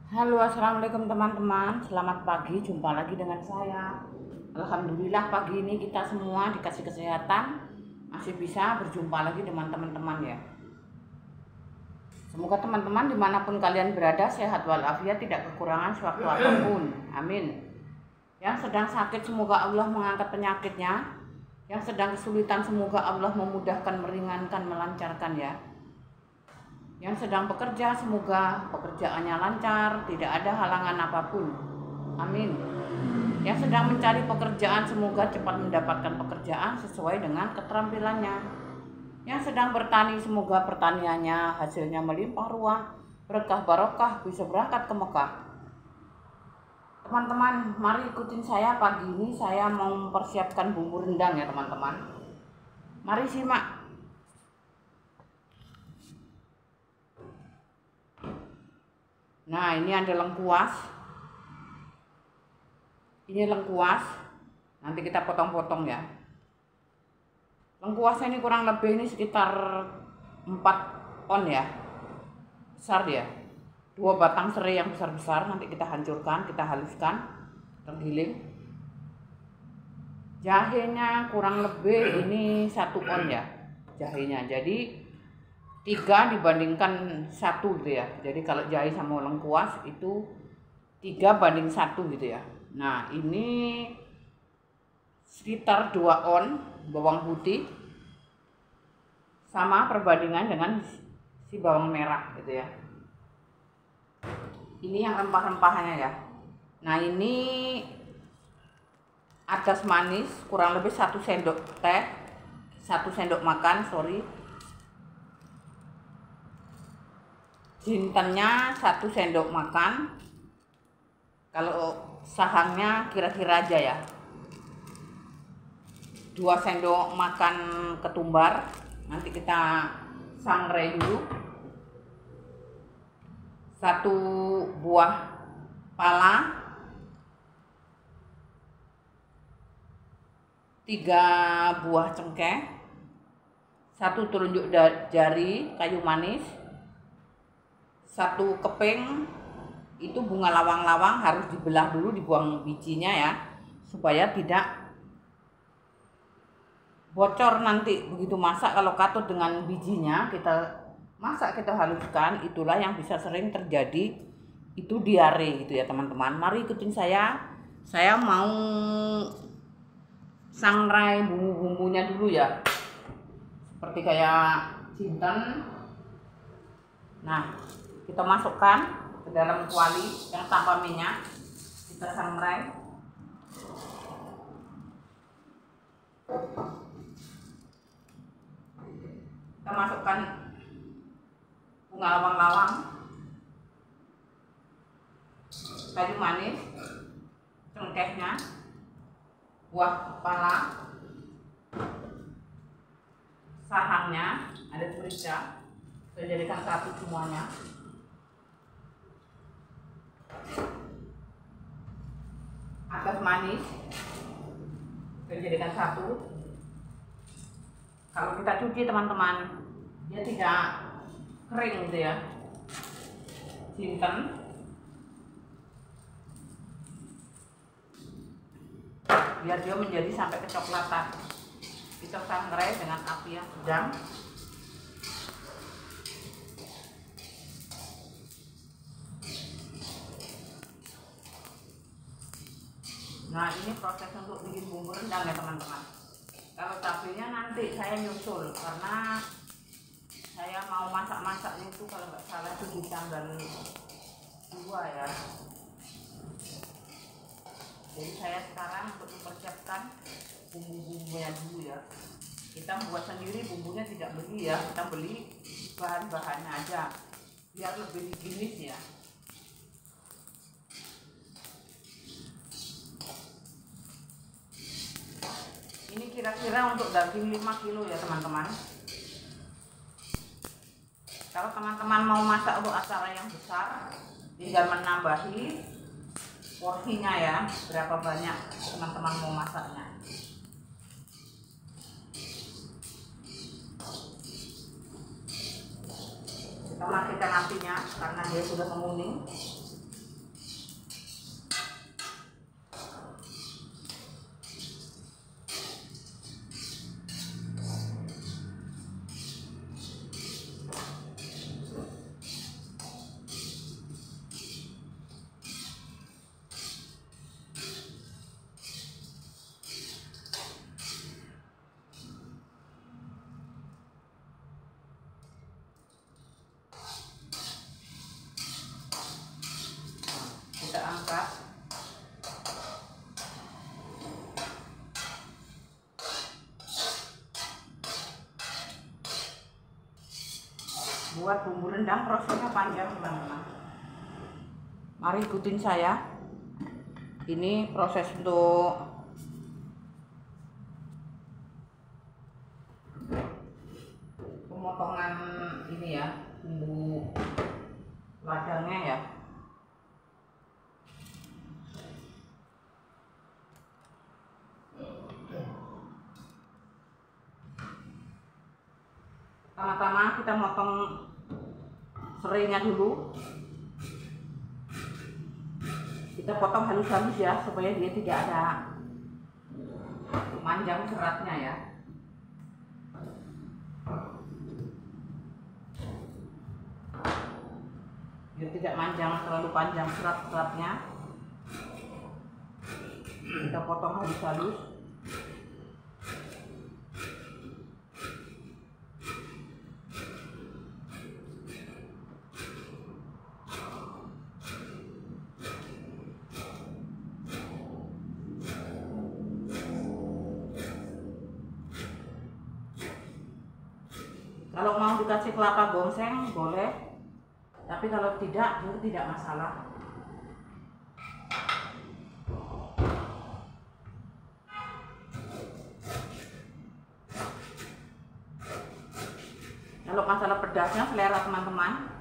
Halo, assalamualaikum teman-teman. Selamat pagi, jumpa lagi dengan saya. Alhamdulillah pagi ini kita semua dikasih kesehatan, masih bisa berjumpa lagi dengan teman-teman ya. Semoga teman-teman dimanapun kalian berada sehat walafiat, tidak kekurangan sewaktu apapun. Amin. Yang sedang sakit semoga Allah mengangkat penyakitnya. Yang sedang kesulitan semoga Allah memudahkan, meringankan, melancarkan ya. Yang sedang bekerja semoga pekerjaannya lancar, tidak ada halangan apapun. Amin. Yang sedang mencari pekerjaan semoga cepat mendapatkan pekerjaan sesuai dengan keterampilannya. Yang sedang bertani semoga pertaniannya hasilnya melimpah ruah, berkah barokah, bisa berangkat ke Mekah. Teman-teman, mari ikutin saya pagi ini, saya mau mempersiapkan bumbu rendang ya teman-teman. Mari simak. Nah, ini ada lengkuas. Ini lengkuas. Nanti kita potong-potong ya. Lengkuasnya ini kurang lebih ini sekitar 4 on ya. Besar dia. 2 batang serai yang besar-besar nanti kita hancurkan, kita haluskan, tergiling. Jahenya kurang lebih ini 1 on ya. Jahenya. Jadi 3 dibandingkan 1 gitu ya. Jadi kalau jahe sama lengkuas itu 3 banding 1 gitu ya. Nah ini sekitar 2 on bawang putih, sama perbandingan dengan si bawang merah gitu ya. Ini yang rempah-rempahnya ya. Nah ini adas manis kurang lebih 1 sendok teh, 1 sendok makan sorry. Jintennya 1 sendok makan. Kalau sahangnya kira-kira aja ya. 2 sendok makan ketumbar. Nanti kita sangrai dulu. 1 buah pala. 3 buah cengkeh. 1 telunjuk jari kayu manis. 1 keping itu bunga lawang-lawang harus dibelah dulu, dibuang bijinya ya, supaya tidak bocor nanti begitu masak. Kalau katut dengan bijinya kita masak, kita haluskan, itulah yang bisa sering terjadi, itu diare gitu ya teman-teman. Mari ikutin saya mau sangrai bumbu-bumbunya dulu ya, seperti kayak jinten. Nah kita masukkan ke dalam kuali yang tanpa minyak, kita sangrai. Kita masukkan bunga lawang-lawang, kayu manis, cengkehnya, buah pala, sahangnya, ada merica. Kita jadikan satu semuanya. Adas manis kita jadikan satu. Kalau kita cuci teman-teman, dia tidak kering gitu ya. Jinten biar dia menjadi sampai kecoklatan, kita sangrai dengan api yang sedang. Nah ini proses untuk bikin bumbu rendang ya teman-teman. Kalau cabenya nanti saya nyusul, karena saya mau masak-masaknya itu kalau nggak salah itu di tanggal 2 ya. Jadi saya sekarang untuk mempersiapkan bumbu-bumbunya dulu ya. Kita buat sendiri bumbunya, tidak beli ya, kita beli bahan-bahannya aja biar lebih higienis ya. Ini kira-kira untuk daging 5 kilo ya teman-teman. Kalau teman-teman mau masak untuk acara yang besar, tinggal menambahi porsinya ya, berapa banyak teman-teman mau masaknya. Kita matikan apinya karena dia sudah menguning. buat bumbu rendang prosesnya panjang teman-teman. Mari ikutin saya. Ini proses untuk pemotongan ini ya, bumbu ladangnya ya. Pertama-tama kita motong serainya dulu. Kita potong halus-halus ya, supaya dia tidak ada manjang seratnya ya. Biar tidak manjang terlalu panjang serat-seratnya, kita potong halus-halus. Kalau mau dikasih kelapa gongseng boleh, tapi kalau tidak itu tidak masalah. Kalau masalah pedasnya selera teman-teman.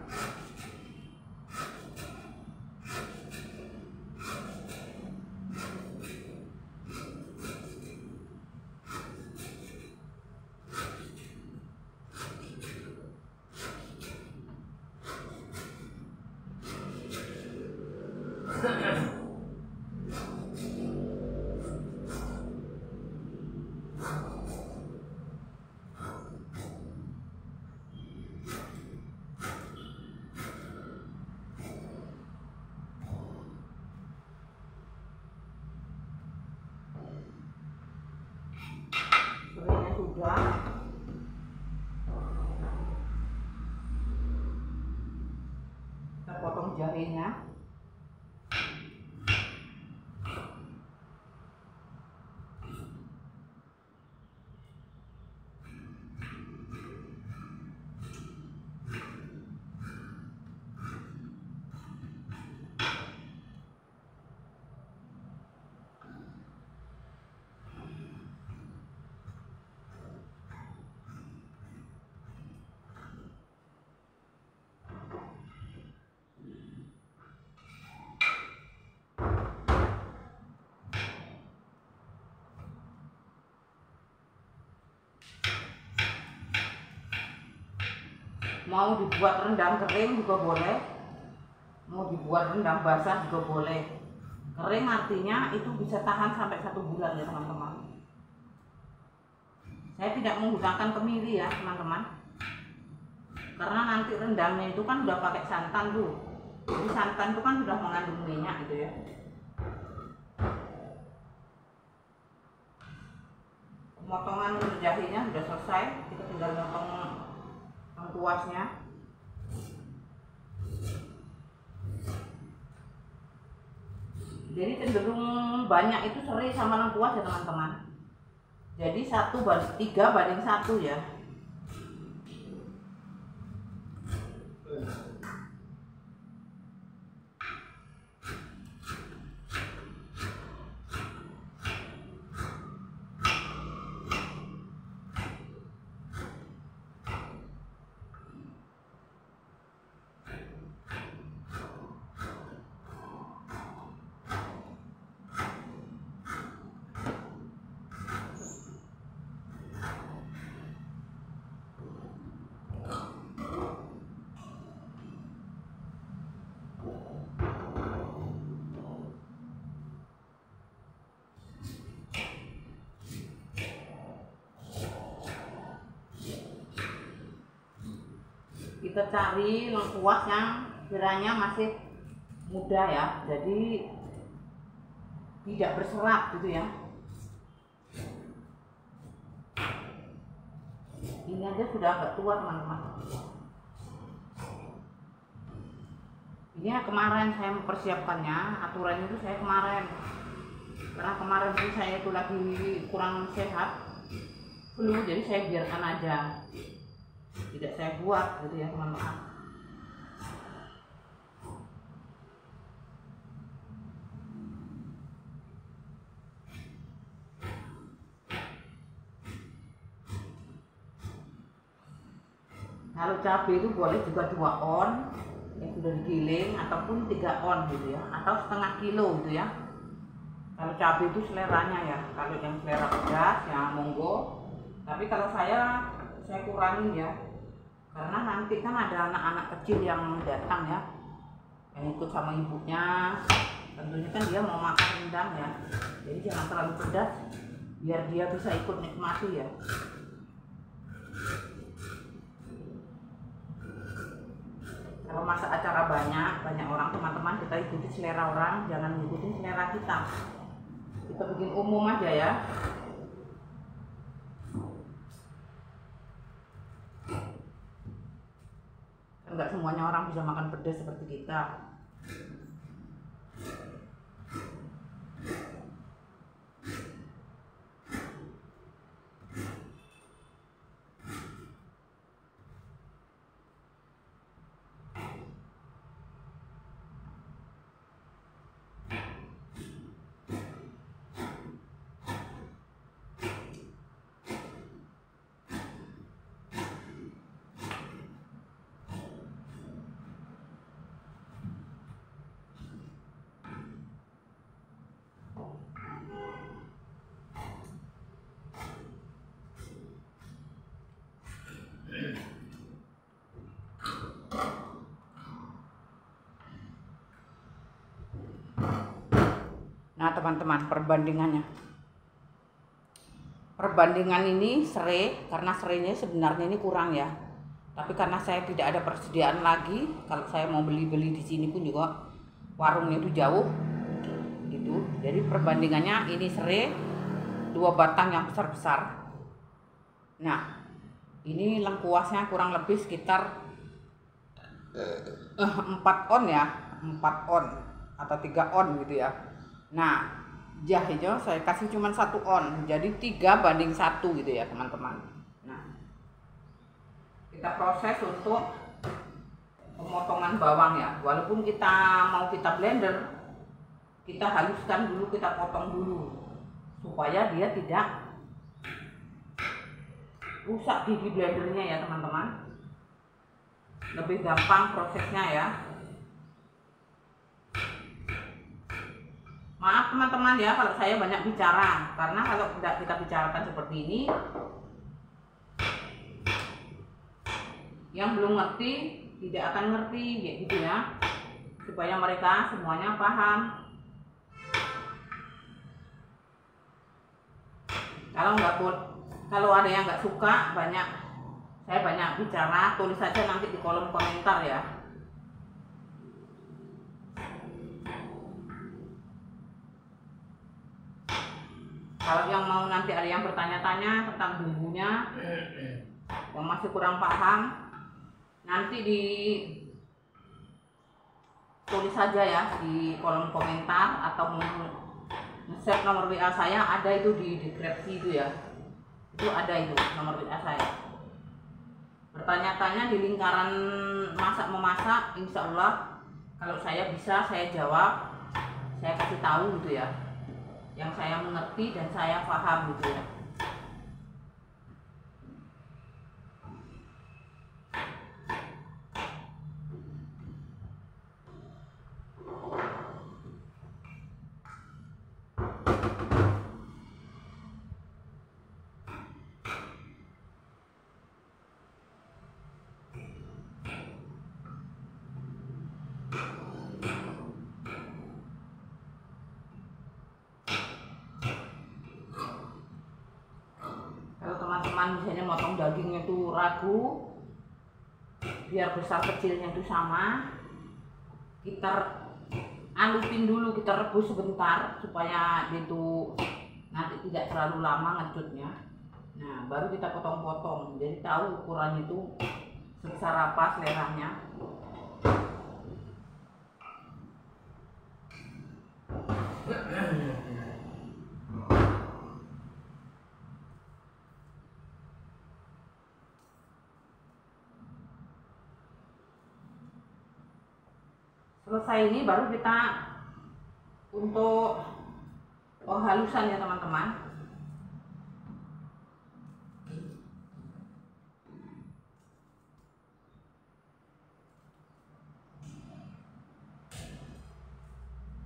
Serainya sudah. Kita potong jahenya. Mau dibuat rendang kering juga boleh, mau dibuat rendang basah juga boleh. Kering artinya itu bisa tahan sampai 1 bulan ya teman-teman. Saya tidak menggunakan kemiri ya teman-teman, karena nanti rendangnya itu kan udah pakai santan tuh. Jadi santan itu kan sudah mengandung minyak gitu ya. Pemotongan jahenya sudah selesai, kita tinggal potong lengkuasnya. Jadi cenderung banyak itu serai sama lengkuas ya teman-teman. Jadi 3:1 ya. Kita cari lengkuas yang kiranya masih muda ya, jadi tidak berserat gitu ya. Ini aja sudah agak tua teman-teman. Ini kemarin saya mempersiapkannya, aturannya itu saya kemarin, karena kemarin itu saya itu lagi kurang sehat flu, jadi saya biarkan aja. tidak saya buat gitu ya teman-teman. Kalau cabai itu boleh juga 2 on yang sudah digiling ataupun 3 on gitu ya, atau setengah kilo gitu ya. Kalau cabai itu seleranya ya, kalau yang selera pedas ya monggo. Tapi kalau saya kurangin ya, karena nanti kan ada anak-anak kecil yang datang ya, yang ikut sama ibunya. Tentunya kan dia mau makan rendang ya, jadi jangan terlalu pedas biar dia bisa ikut nikmati ya. Kalau masa acara banyak orang teman-teman, kita ikuti selera orang, jangan ikutin selera kita. Kita bikin umum aja ya. Enggak semuanya orang bisa makan pedas seperti kita. Nah teman-teman, perbandingan ini serai, karena serainya sebenarnya ini kurang ya, tapi karena saya tidak ada persediaan lagi, kalau saya mau beli di sini pun juga warungnya itu jauh gitu, jadi perbandingannya ini serai 2 batang yang besar-besar. Nah ini lengkuasnya kurang lebih sekitar 4 on ya, 4 on atau 3 on gitu ya. Nah jahenya saya kasih cuma 1 on, jadi 3:1 gitu ya teman-teman. Nah kita proses untuk pemotongan bawang ya, walaupun kita mau kita blender, kita haluskan dulu, kita potong dulu supaya dia tidak rusak gigi blendernya ya teman-teman, lebih gampang prosesnya ya. Maaf teman-teman ya kalau saya banyak bicara, karena kalau tidak kita bicarakan seperti ini, yang belum ngerti tidak akan ngerti ya gitu ya, supaya mereka semuanya paham. Kalau ada yang nggak suka saya banyak bicara, tulis saja nanti di kolom komentar ya. Kalau yang mau nanti ada yang bertanya-tanya tentang bumbunya, yang masih kurang paham, nanti tulis saja ya di kolom komentar, atau nge-save nomor WA saya, ada itu di deskripsi itu ya. Itu ada itu nomor WA saya. Bertanya-tanya di lingkaran masak-memasak, insya Allah kalau saya bisa saya jawab, saya kasih tahu gitu ya, yang saya mengerti dan saya paham gitu ya. Teman-teman misalnya motong dagingnya tuh ragu, biar besar kecilnya itu sama, kita alusin dulu, kita rebus sebentar supaya itu nanti tidak terlalu lama ngecutnya. Nah baru kita potong-potong, jadi tahu ukurannya itu sebesar apa seleranya. Selesai ini baru kita untuk penghalusan ya teman-teman.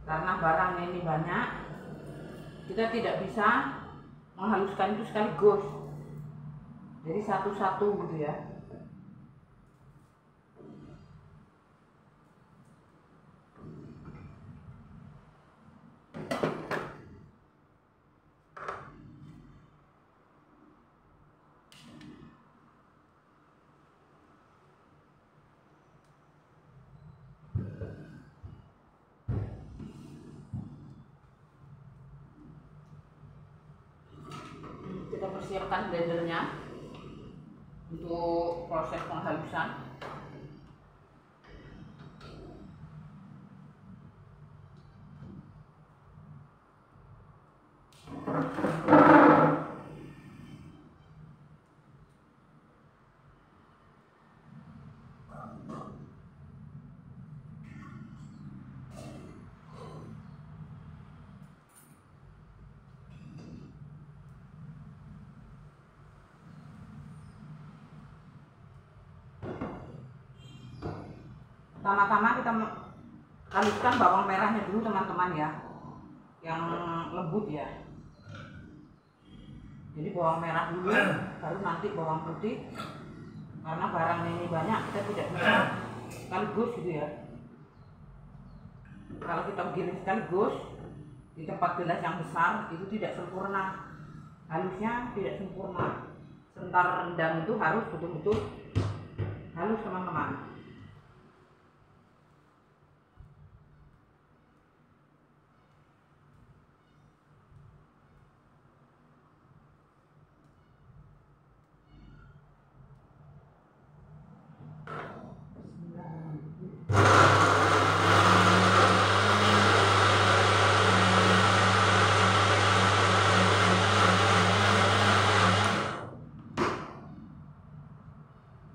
Karena barangnya ini banyak, kita tidak bisa menghaluskan itu sekaligus, jadi satu-satu gitu ya. Kita persiapkan blendernya untuk proses penghalusan. Pertama-tama kita haluskan bawang merahnya dulu teman-teman ya, yang lembut ya. Jadi bawang merah dulu, baru nanti bawang putih. Karena barangnya ini banyak, kita tidak bisa sekaligus gitu ya. Kalau kita giling sekaligus di tempat gelas yang besar itu tidak sempurna, halusnya tidak sempurna. Sebentar rendang itu harus betul-betul halus teman-teman.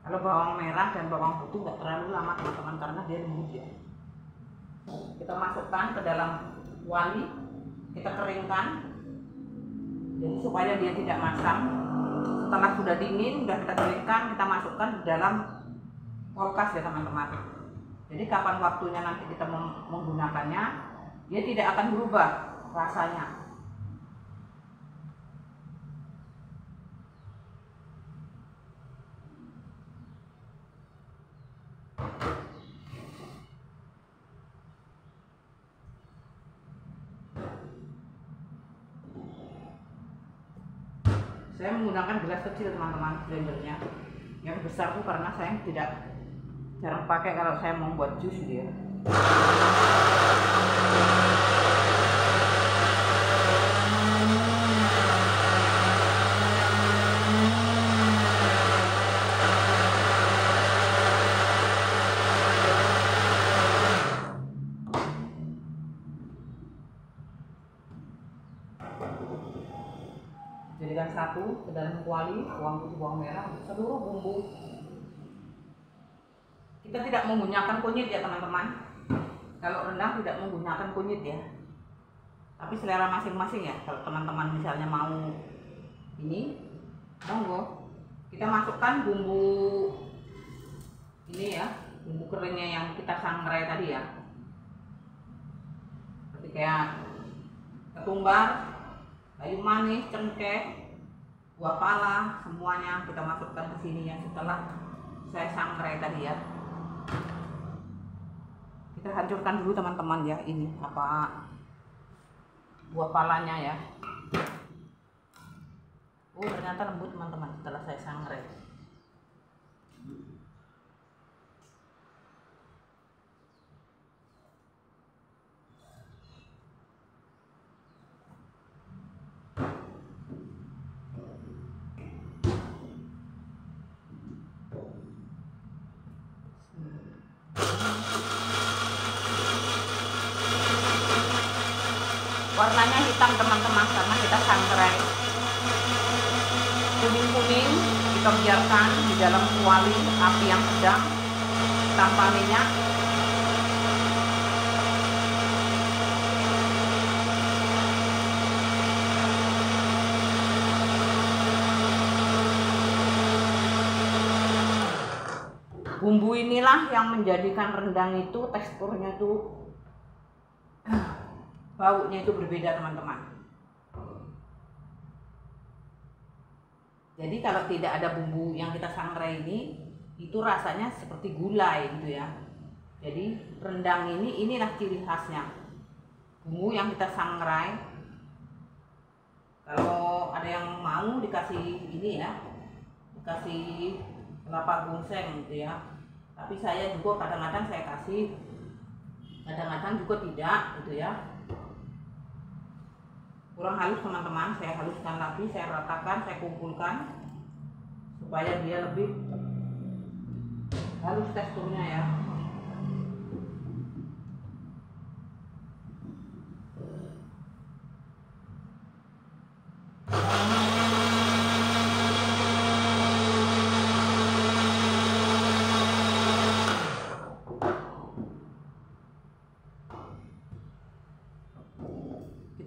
Kalau bawang merah dan bawang putih nggak terlalu lama teman-teman, karena dia lembut ya. Kita masukkan ke dalam kuali, kita keringkan, jadi supaya dia tidak masam. Setelah sudah dingin, sudah kita keringkan, kita masukkan ke dalam kulkas ya teman-teman. Jadi kapan waktunya nanti kita menggunakannya, dia tidak akan berubah rasanya. Saya menggunakan gelas kecil teman-teman blendernya. Yang besar tuh karena saya jarang pakai kalau saya mau buat jus dia. Jadikan satu ke dalam kuali, bawang putih, bawang merah, seluruh bumbu. Kita tidak menggunakan kunyit ya teman-teman. Kalau rendang tidak menggunakan kunyit ya. Tapi selera masing-masing ya. Kalau teman-teman misalnya mau ini, monggo. Kita masukkan bumbu ini ya, bumbu keringnya yang kita sangrai tadi ya. Seperti kayak ketumbar, kayu manis, cengkeh, buah pala, semuanya kita masukkan ke sini ya setelah saya sangrai tadi ya. Kita hancurkan dulu teman-teman ya, ini apa buah palanya ya. Oh ternyata lembut teman-teman setelah saya sangrai. Warnanya hitam teman-teman karena kita sangrai. Kuning-kuning kita biarkan di dalam kuali api yang sedang tanpa minyak. inilah yang menjadikan rendang itu teksturnya tuh baunya itu berbeda teman-teman. Jadi kalau tidak ada bumbu yang kita sangrai ini, itu rasanya seperti gulai gitu ya. Jadi rendang inilah ciri khasnya. Bumbu yang kita sangrai. Kalau ada yang mau dikasih ini ya, dikasih kelapa ginseng gitu ya. Tapi saya juga kadang-kadang saya kasih, kadang-kadang juga tidak gitu ya. Kurang halus teman-teman, saya haluskan lagi, saya ratakan, saya kumpulkan supaya dia lebih halus teksturnya ya.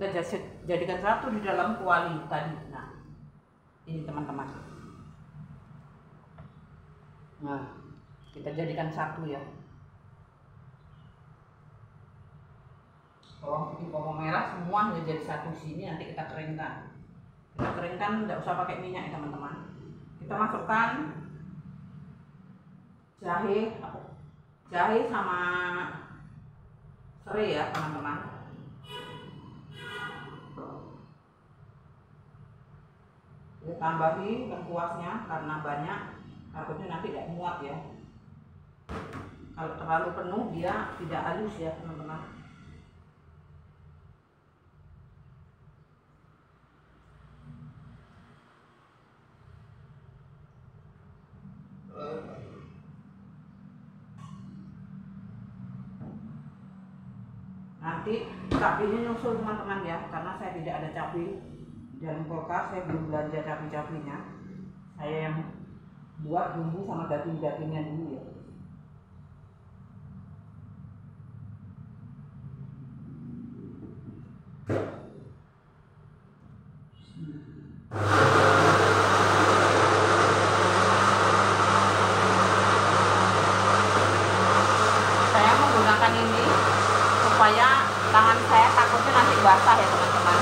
Kita jadikan satu di dalam kuali tadi. Nah, ini teman-teman. Nah, kita jadikan satu ya. Bawang putih, bawang merah semua sudah jadi satu sini. Nanti kita keringkan. Kita keringkan, tidak usah pakai minyak ya teman-teman. Kita masukkan jahe sama serai ya teman-teman. Kita tambahi lengkuasnya karena banyak, takutnya nanti tidak muat ya. Kalau terlalu penuh dia tidak halus ya teman-teman. Nanti cabenya nyusul teman-teman ya, karena saya tidak ada cabai dalam kulkas, saya belum belanja cabai-cabainya. Saya yang buat bumbu sama daging-dagingnya dulu ya. Saya menggunakan ini supaya tangan saya takutnya nanti basah ya teman-teman.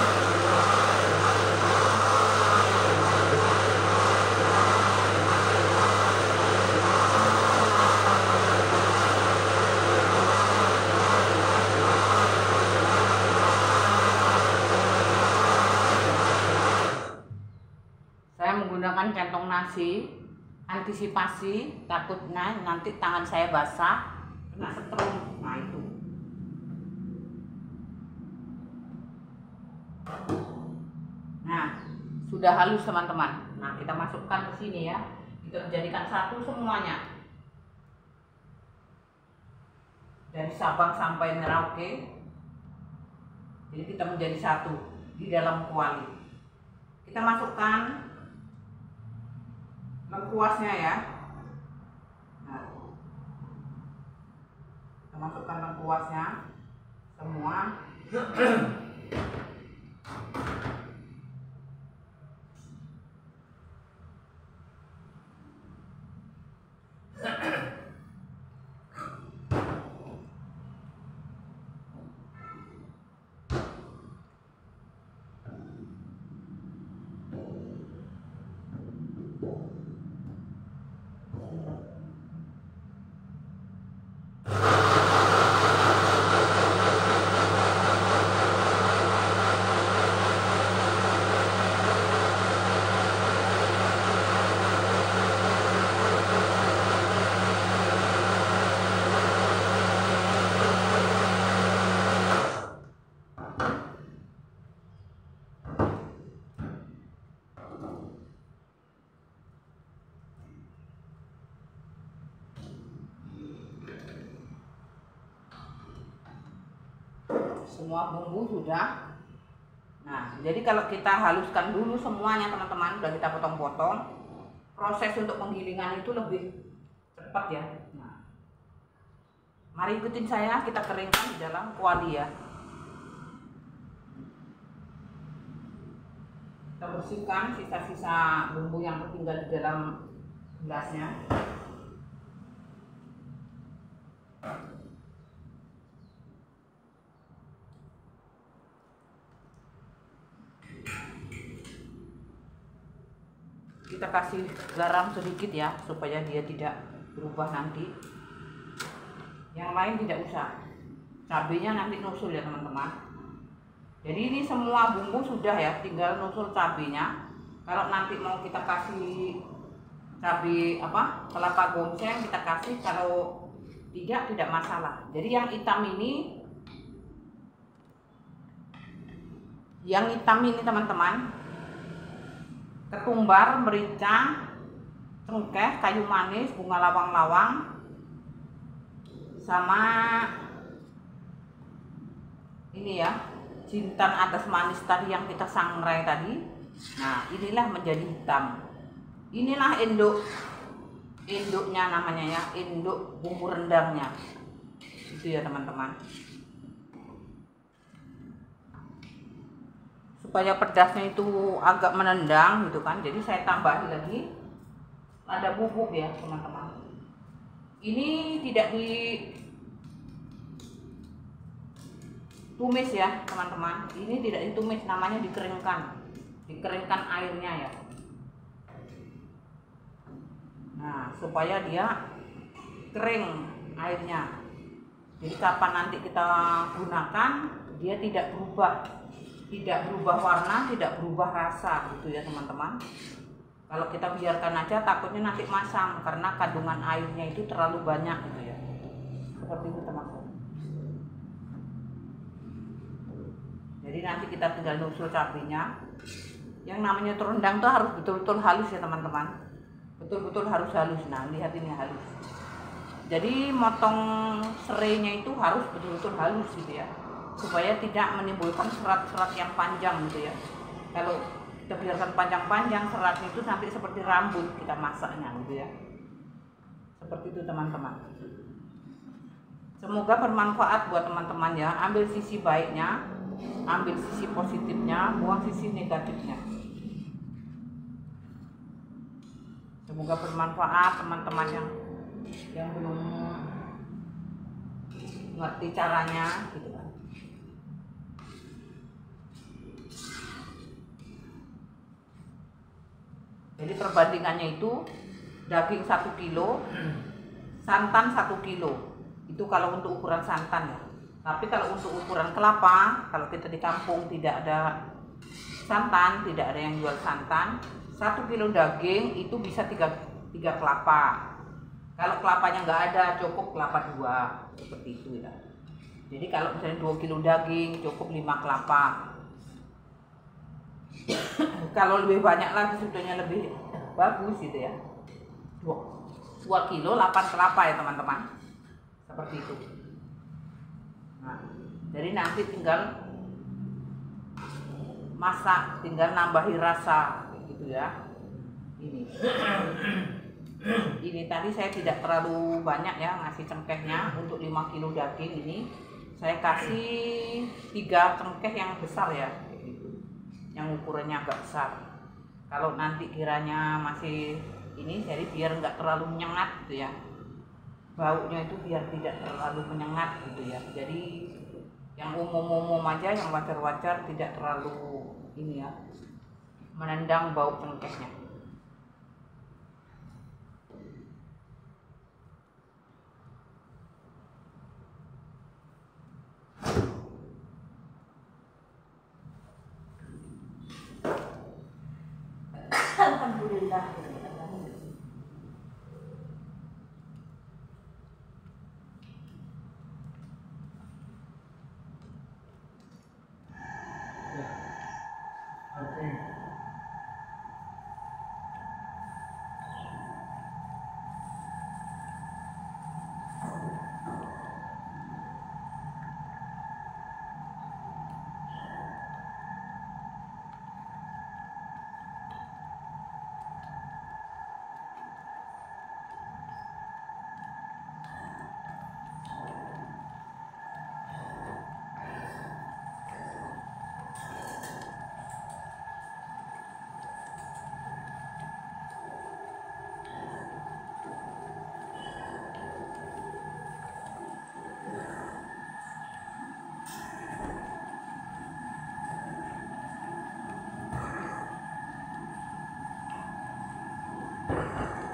Saya menggunakan centong nasi, antisipasi takutnya nanti tangan saya basah kena setrum. Nah itu. Nah, sudah halus teman-teman. Nah, kita masukkan ke sini ya. Kita jadikan satu semuanya. Dari Sabang sampai Merauke. Jadi kita menjadi satu di dalam kuali. Kita masukkan lengkuasnya ya. Nah, kita masukkan lengkuasnya semua. Semua bumbu sudah. Nah, jadi kalau kita haluskan dulu semuanya teman-teman, udah kita potong-potong, proses untuk penggilingan itu lebih cepat ya. Nah, mari ikutin saya, kita keringkan di dalam kuali ya. Kita bersihkan sisa-sisa bumbu yang tertinggal di dalam gelasnya. kita kasih garam sedikit ya, supaya dia tidak berubah nanti. Yang lain tidak usah. Cabenya nanti nusul ya teman-teman. Jadi ini semua bumbu sudah ya, tinggal nusul cabenya. Kalau nanti mau kita kasih cabai kelapa gongseng kita kasih, kalau tidak masalah. Jadi yang hitam ini teman-teman, ketumbar, merica, cengkeh, kayu manis, bunga lawang-lawang, sama ini ya, jintan atas manis tadi yang kita sangrai tadi. Nah, inilah menjadi hitam. Inilah induknya namanya ya, induk bumbu rendangnya. Itu ya teman-teman. Supaya pedasnya itu agak menendang gitu kan. Jadi saya tambahin lagi lada bubuk ya teman-teman. Ini tidak ditumis ya teman-teman. Ini tidak ditumis, namanya dikeringkan airnya ya. Nah, supaya dia kering airnya. Jadi kapan nanti kita gunakan, dia tidak berubah warna, tidak berubah rasa gitu ya teman-teman. Kalau kita biarkan aja takutnya nanti masam karena kandungan airnya itu terlalu banyak gitu ya. Seperti itu teman-teman. Jadi nanti kita tinggal nusul cabenya. Yang namanya rendang tuh harus betul-betul halus ya teman-teman. Betul-betul harus halus. Nah, lihat ini halus. Jadi motong serainya itu harus betul-betul halus gitu ya, supaya tidak menimbulkan serat-serat yang panjang gitu ya. Kalau kita biarkan panjang-panjang, seratnya itu nanti seperti rambut kita masaknya gitu ya. Seperti itu teman-teman. Semoga bermanfaat buat teman-teman ya. Ambil sisi baiknya, ambil sisi positifnya, buang sisi negatifnya. Semoga bermanfaat teman-teman yang belum ngerti caranya gitu kan. Jadi perbandingannya itu daging 1 kilo, santan 1 kilo. Itu kalau untuk ukuran santan ya. Tapi kalau untuk ukuran kelapa, kalau kita di kampung tidak ada santan, tidak ada yang jual santan, 1 kilo daging itu bisa 3 kelapa. Kalau kelapanya nggak ada, cukup kelapa 2, seperti itu ya. Jadi kalau misalnya 2 kilo daging cukup 5 kelapa. Kalau lebih banyak lagi sebetulnya lebih bagus gitu ya. 2 kilo 8 kelapa ya teman-teman. Seperti itu. Nah, jadi nanti tinggal masak, tinggal nambahi rasa gitu ya. Ini tadi saya tidak terlalu banyak ya ngasih cengkehnya. Untuk 5 kilo daging ini saya kasih 3 cengkeh yang besar ya, gitu, yang ukurannya agak besar. Kalau nanti kiranya masih ini, jadi biar nggak terlalu menyengat gitu ya, baunya itu biar tidak terlalu menyengat gitu ya. Jadi yang umum-umum aja, yang wajar-wajar, tidak terlalu ini ya, menendang bau cengkehnya. Alhamdulillah.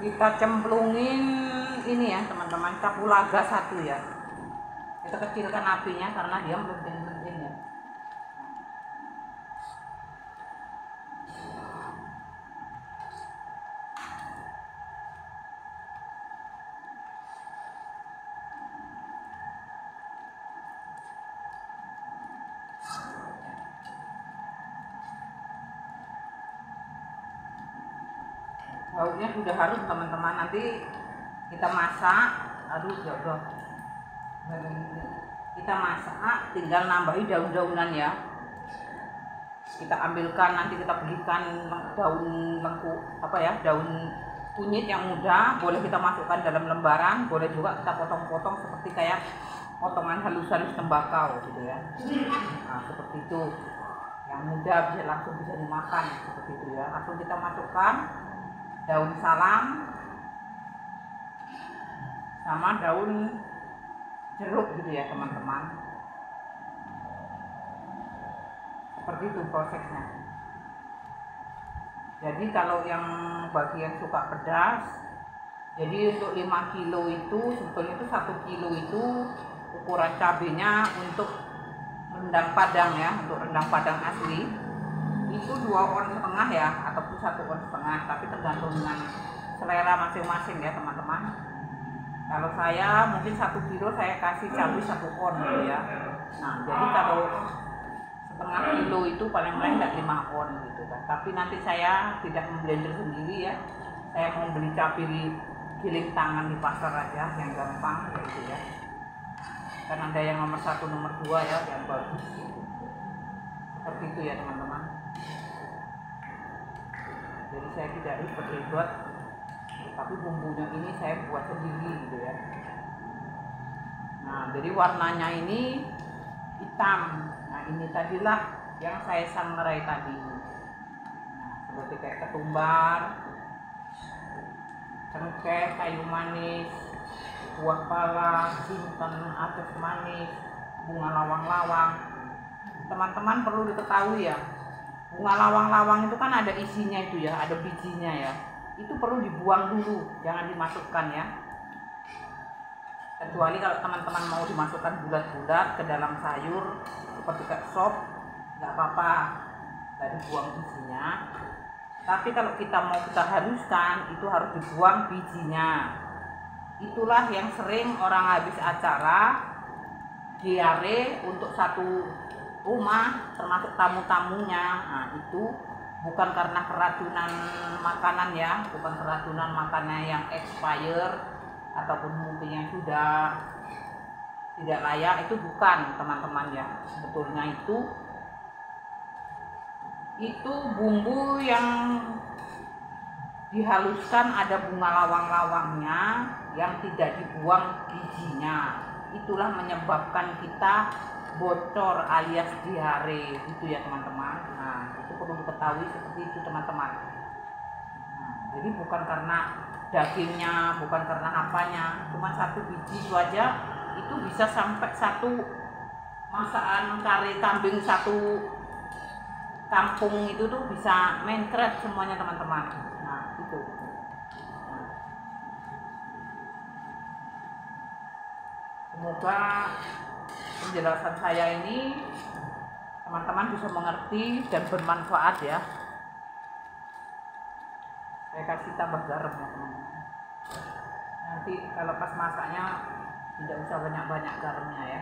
Kita cemplungin ini ya teman-teman, kapulaga 1 ya. Kita kecilkan apinya karena dia melenting-lenting ya. Baunya sudah harum teman-teman, nanti kita masak. Aduh ya Allah, kita masak tinggal nambahi daun-daunan ya. Kita ambilkan, nanti kita belikan daun lengkup apa ya, daun kunyit yang muda, boleh kita masukkan dalam lembaran, boleh juga kita potong-potong seperti kayak potongan halus-halus tembakau gitu ya. Nah seperti itu, yang muda bisa langsung bisa dimakan seperti itu ya. Langsung kita masukkan daun salam sama daun jeruk gitu ya teman-teman. Seperti itu prosesnya. Jadi kalau yang bagi yang suka pedas, jadi untuk 5 kilo itu sebetulnya itu 1 kilo itu ukuran cabenya untuk rendang padang ya, untuk rendang padang asli itu 2,5 on ya, ataupun 1,5 on, tapi tergantung dengan selera masing-masing ya teman-teman. Kalau saya mungkin 1 kilo saya kasih cabai 1 on gitu ya. Nah jadi kalau setengah kilo itu paling-paling enggak 5 on gitu kan. Tapi nanti saya tidak memblender sendiri ya, saya mau beli cabai giling tangan di pasar aja yang gampang gitu ya. Kan ada yang nomor 1, nomor 2 ya, yang bagus. Seperti itu ya teman-teman. Jadi saya tidak ribet-ribet, tapi bumbunya ini saya buat sendiri gitu ya. Nah jadi warnanya ini hitam. Nah ini tadilah yang saya sangrai tadi. Nah seperti kayak ketumbar, cengkeh, kayu manis, buah pala, jinten, adas manis, bunga lawang-lawang. Teman-teman perlu diketahui ya, bunga lawang-lawang itu kan ada isinya itu ya, ada bijinya ya. Itu perlu dibuang dulu, jangan dimasukkan ya. Kecuali kalau teman-teman mau dimasukkan bulat-bulat ke dalam sayur seperti ke sop, nggak apa-apa, nggak dibuang isinya. Tapi kalau kita mau kita haluskan, itu harus dibuang bijinya. Itulah yang sering orang habis acara diare untuk satu rumah, termasuk tamu-tamunya. Nah itu bukan karena keracunan makanan ya, bukan keracunan makanan yang expired ataupun mungkin yang sudah tidak layak, itu bukan teman-teman ya. Sebetulnya itu bumbu yang dihaluskan, ada bunga lawang-lawangnya yang tidak dibuang bijinya. Itulah menyebabkan kita bocor alias diare gitu ya teman-teman. Nah itu perlu diketahui seperti itu teman-teman. Nah, jadi bukan karena dagingnya, bukan karena apanya, cuma 1 biji itu aja itu bisa sampai 1 masakan kari kambing 1 kampung itu tuh bisa mencret semuanya teman-teman. Nah itu. Semoga penjelasan saya ini teman-teman bisa mengerti dan bermanfaat ya. Saya kasih tambah garam ya teman-teman. Nanti kalau pas masaknya tidak usah banyak-banyak garamnya ya.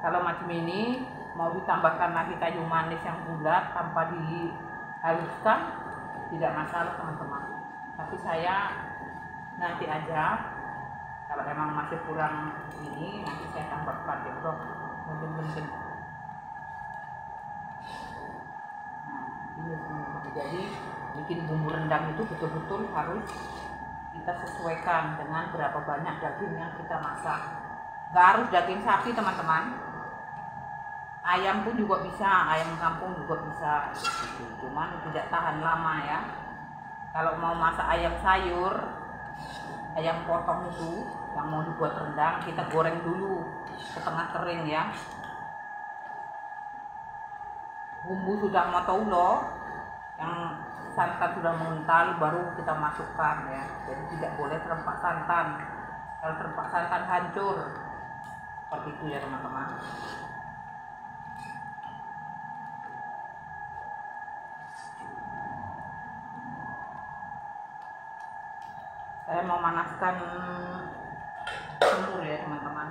Kalau macam ini mau ditambahkan lagi kayu manis yang bulat tanpa dihaluskan tidak masalah teman-teman. Tapi saya nanti aja, kalau emang masih kurang ini nanti saya tambahkan ya bro, mungkin. Nah ini jadi bikin bumbu rendang itu betul-betul harus kita sesuaikan dengan berapa banyak daging yang kita masak. Gak harus daging sapi teman-teman, ayam pun juga bisa, ayam kampung juga bisa gitu. Cuman tidak tahan lama ya. Kalau mau masak ayam sayur, ayam potong itu yang mau dibuat rendang, kita goreng dulu setengah kering ya. Bumbu sudah mau tahu loh, yang santan sudah mengental baru kita masukkan ya. Jadi tidak boleh terempak santan. Kalau terempak santan hancur. Seperti itu ya teman-teman. Saya mau manaskan semur ya teman-teman.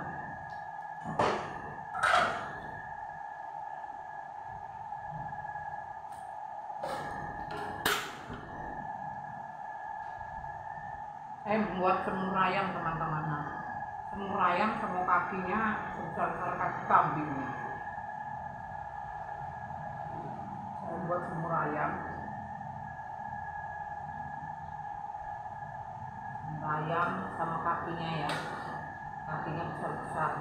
Saya membuat semur ayam teman-teman. Semur ayam semua kakinya sebesar kaki kambingnya. Saya buat semur ayam. Ayam sama kakinya ya, kakinya besar-besar.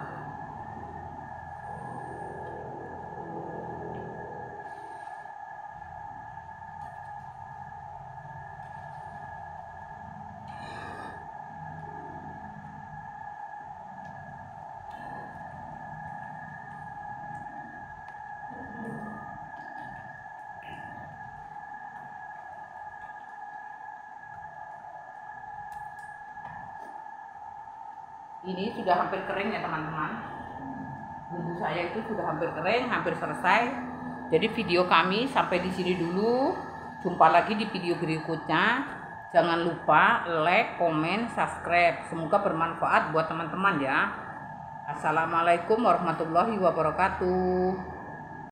Ini sudah hampir kering ya teman-teman. Bumbu saya itu sudah hampir kering, hampir selesai. Jadi video kami sampai di sini dulu. Jumpa lagi di video berikutnya. Jangan lupa like, komen, subscribe. Semoga bermanfaat buat teman-teman ya. Assalamualaikum warahmatullahi wabarakatuh.